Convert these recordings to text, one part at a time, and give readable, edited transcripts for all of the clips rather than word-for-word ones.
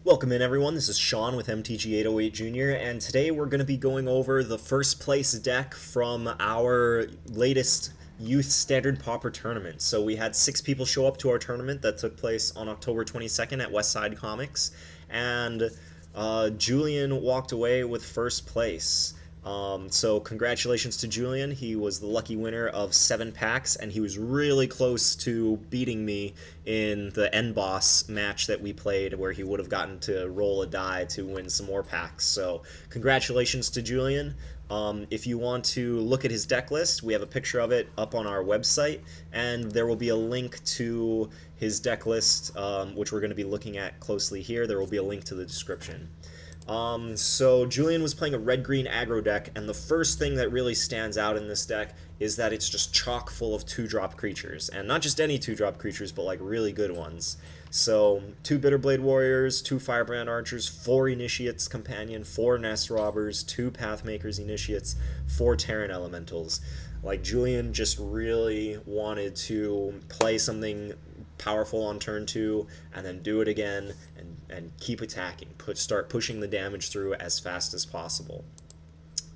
Welcome in everyone, this is Sean with MTG808 Jr. and today we're going to be going over the first place deck from our latest Youth Standard Pauper Tournament. So we had 6 people show up to our tournament that took place on October 22nd at Westside Comics, and Julian walked away with first place. So congratulations to Julian. He was the lucky winner of 7 packs, and he was really close to beating me in the end boss match that we played, where he would have gotten to roll a die to win some more packs. So congratulations to Julian. If you want to look at his deck list, we have a picture of it up on our website, and there will be a link to his deck list, which we're going to be looking at closely here. There will be a link to the description. So Julian was playing a red-green aggro deck, and the first thing that really stands out in this deck is that it's just chock full of 2-drop creatures, and not just any 2-drop creatures, but like really good ones. So 2 Bitterblade Warriors, 2 Firebrand Archers, 4 Initiates Companion, 4 Nest Robbers, 2 Pathmakers Initiates, 4 Terran Elementals. Like, Julian just really wanted to play something powerful on turn 2 and then do it again and keep attacking, start pushing the damage through as fast as possible.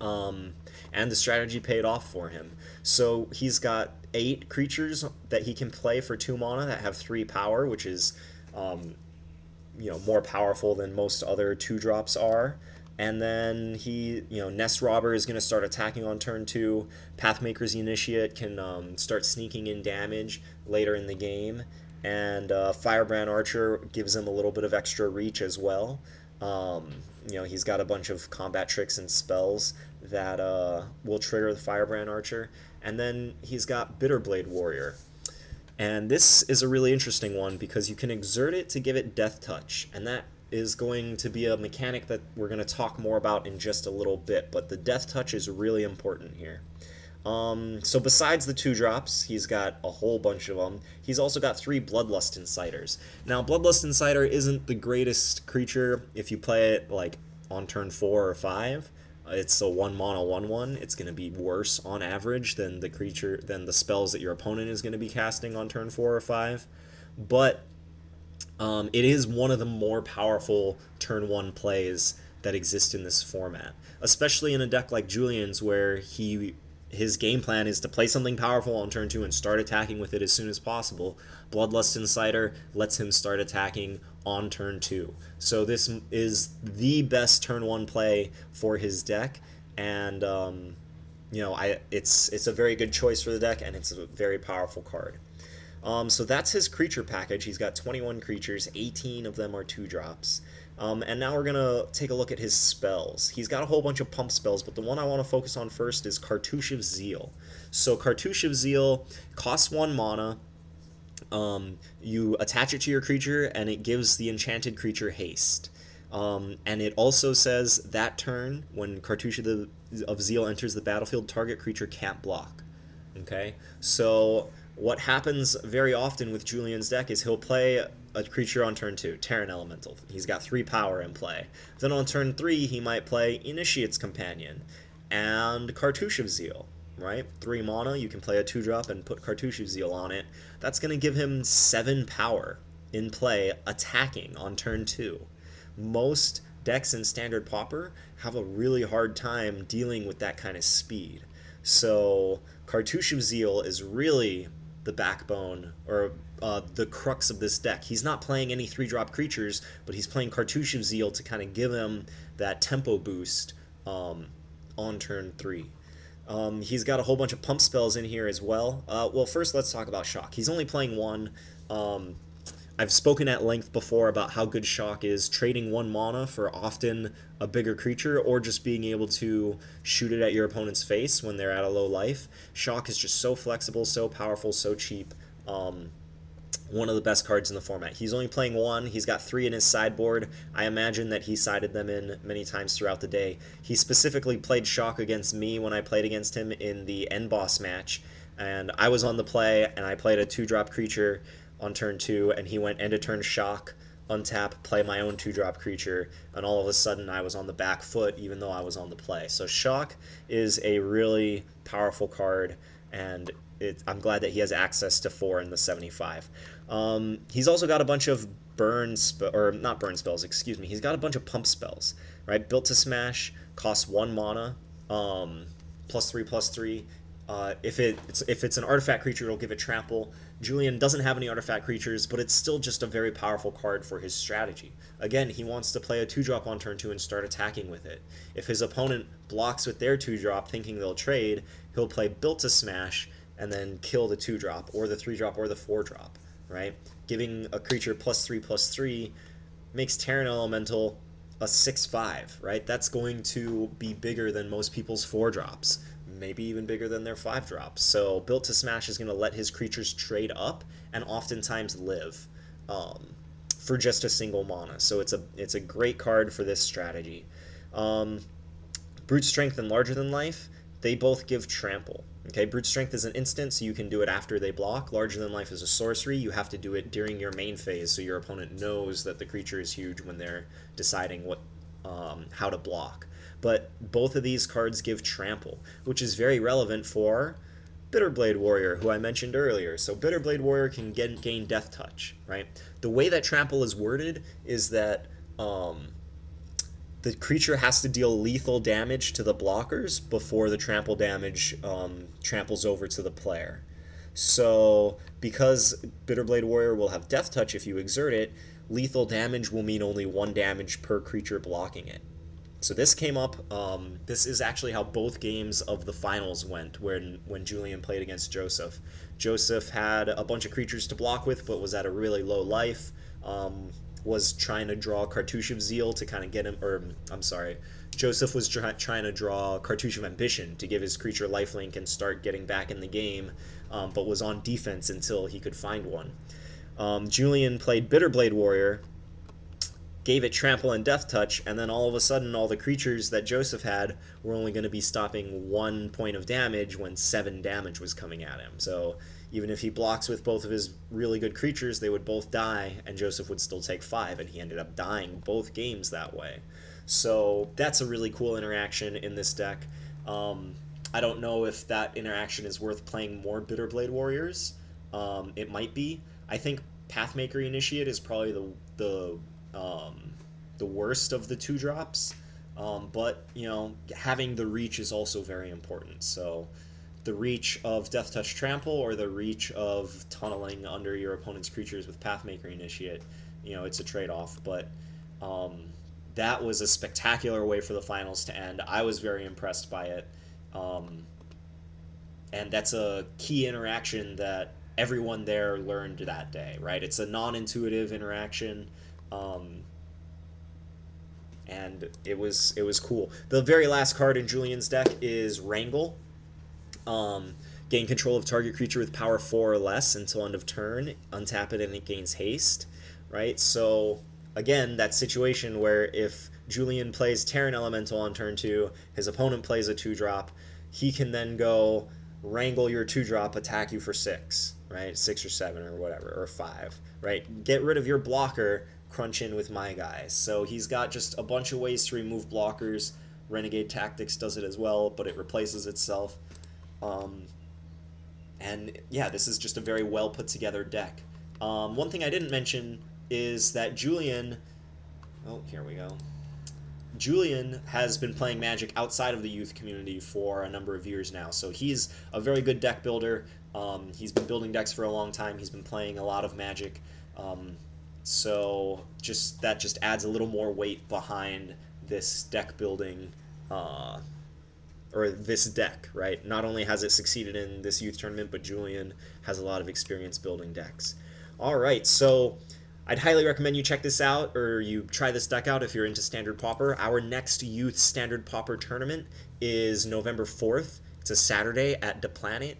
And the strategy paid off for him. So he's got 8 creatures that he can play for 2 mana that have 3 power, which is more powerful than most other 2-drops are. And then he, Nest Robber is going to start attacking on turn 2. Pathmaker's Initiate can start sneaking in damage later in the game. And Firebrand Archer gives him a little bit of extra reach as well. He's got a bunch of combat tricks and spells that will trigger the Firebrand Archer. And then he's got Bitterblade Warrior. And this is a really interesting one because you can exert it to give it Death Touch, and that is going to be a mechanic that we're going to talk more about in just a little bit, but the Death Touch is really important here. So besides the 2-drops, he's got a whole bunch of them. He's also got 3 Bloodlust Insiders. Now, Bloodlust Insider isn't the greatest creature if you play it like on turn 4 or 5. It's a 1-mana 1/1. It's going to be worse on average than the spells that your opponent is going to be casting on turn 4 or 5. But it is one of the more powerful turn 1 plays that exist in this format, especially in a deck like Julian's, where his game plan is to play something powerful on turn 2 and start attacking with it as soon as possible. Bloodlust Insider lets him start attacking on turn 2. So this is the best turn 1 play for his deck, and it's a very good choice for the deck, and it's a very powerful card. So that's his creature package. He's got 21 creatures, 18 of them are 2-drops. And now we're going to take a look at his spells. He's got a whole bunch of pump spells, but the one I want to focus on first is Cartouche of Zeal. So Cartouche of Zeal costs 1 mana. You attach it to your creature, and it gives the enchanted creature haste. And it also says that turn, when Cartouche of Zeal enters the battlefield, target creature can't block. Okay? So what happens very often with Julian's deck is he'll play a creature on turn 2, Terran Elemental. He's got 3 power in play. Then on turn 3, he might play Initiate's Companion and Cartouche of Zeal, right? 3 mana, you can play a 2-drop and put Cartouche of Zeal on it. That's going to give him 7 power in play, attacking on turn 2. Most decks in Standard Pauper have a really hard time dealing with that kind of speed. So Cartouche of Zeal is really the backbone, or the crux of this deck. He's not playing any 3-drop creatures, but he's playing Cartouche of Zeal to kind of give him that tempo boost on turn 3. He's got a whole bunch of pump spells in here as well. Well, first let's talk about Shock. He's only playing 1. I've spoken at length before about how good Shock is, trading 1 mana for often a bigger creature, or just being able to shoot it at your opponent's face when they're at a low life. Shock is just so flexible, so powerful, so cheap. One of the best cards in the format. He's only playing 1. He's got 3 in his sideboard. I imagine that he sided them in many times throughout the day. He specifically played Shock against me when I played against him in the end boss match, and I was on the play, and I played a 2-drop creature on turn 2, and he went end of turn Shock, untap, play my own 2-drop creature, and all of a sudden I was on the back foot even though I was on the play. So Shock is a really powerful card, and I'm glad that he has access to 4 in the 75. He's also got a bunch of burn spell, or not burn spells, excuse me. He's got a bunch of pump spells, right? Built to Smash, costs 1 mana, +3/+3. If it's an artifact creature, it'll give it trample. Julian doesn't have any artifact creatures, but it's still just a very powerful card for his strategy. Again, he wants to play a 2-drop on turn 2 and start attacking with it. If his opponent blocks with their 2-drop thinking they'll trade, he'll play Built to Smash and then kill the 2-drop or the 3-drop or the 4-drop, right? Giving a creature +3/+3 makes Terran Elemental a 6/5, right? That's going to be bigger than most people's 4-drops, maybe even bigger than their 5-drops. So Built to Smash is going to let his creatures trade up and oftentimes live for just a single mana. So it's a great card for this strategy. Brute Strength and Larger Than Life, they both give trample. Okay, Brute Strength is an instant, so you can do it after they block. Larger Than Life is a sorcery. You have to do it during your main phase, so your opponent knows that the creature is huge when they're deciding how to block. But both of these cards give trample, which is very relevant for Bitterblade Warrior, who I mentioned earlier. So Bitterblade Warrior can gain Death Touch, right? The way that trample is worded is that the creature has to deal lethal damage to the blockers before the trample damage tramples over to the player. So because Bitterblade Warrior will have Death Touch if you exert it, lethal damage will mean only 1 damage per creature blocking it. So this came up, this is actually how both games of the finals went when Julian played against Joseph. Joseph had a bunch of creatures to block with, but was at a really low life, was trying to draw Cartouche of Zeal to kind of get him, or I'm sorry, Joseph was trying to draw Cartouche of Ambition to give his creature lifelink and start getting back in the game, but was on defense until he could find one. Julian played Bitterblade Warrior, gave it Trample and Death Touch, and then all of a sudden all the creatures that Joseph had were only going to be stopping 1 point of damage when 7 damage was coming at him. So even if he blocks with both of his really good creatures, they would both die, and Joseph would still take 5, and he ended up dying both games that way. So that's a really cool interaction in this deck. I don't know if that interaction is worth playing more Bitterblade Warriors. It might be. I think Pathmaker Initiate is probably the worst of the 2-drops, but you know, having the reach is also very important. So the reach of Death Touch Trample or the reach of tunneling under your opponent's creatures with Pathmaker Initiate, you know, it's a trade-off. But that was a spectacular way for the finals to end. I was very impressed by it, and that's a key interaction that everyone there learned that day, right? It's a non-intuitive interaction, and it was cool. The very last card in Julian's deck is Wrangle. Gain control of target creature with power 4 or less until end of turn. Untap it and it gains haste, right? So again, that situation where if Julian plays Terran Elemental on turn 2, his opponent plays a 2-drop, he can then go Wrangle your 2-drop, attack you for 6, right? 6 or 7 or whatever, or 5, right? Get rid of your blocker, crunch in with my guys. So he's got just a bunch of ways to remove blockers. Renegade Tactics does it as well, but it replaces itself. And yeah, this is just a very well put together deck. One thing I didn't mention is that Julian, oh, here we go. Julian has been playing Magic outside of the youth community for a number of years now, so he's a very good deck builder. He's been building decks for a long time. He's been playing a lot of Magic, so that just adds a little more weight behind this deck building, or this deck, right? Not only has it succeeded in this youth tournament, but Julian has a lot of experience building decks. All right, so I'd highly recommend you check this out, or you try this deck out if you're into Standard Pauper. Our next Youth Standard Pauper Tournament is November 4th. It's a Saturday at the Planet.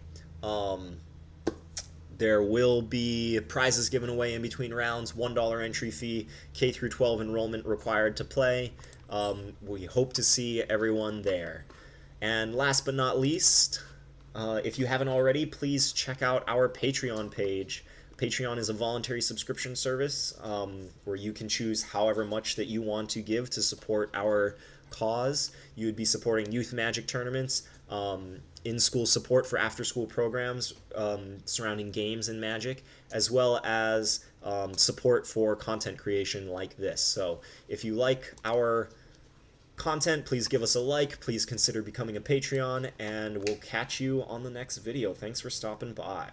There will be prizes given away in between rounds, $1 entry fee, K through 12 enrollment required to play. We hope to see everyone there. And last but not least, if you haven't already, please check out our Patreon page. Patreon is a voluntary subscription service where you can choose however much that you want to give to support our cause. You would be supporting youth Magic tournaments, in-school support for after-school programs surrounding games and Magic, as well as support for content creation like this. So if you like our content, please give us a like, please consider becoming a Patreon, and we'll catch you on the next video. Thanks for stopping by.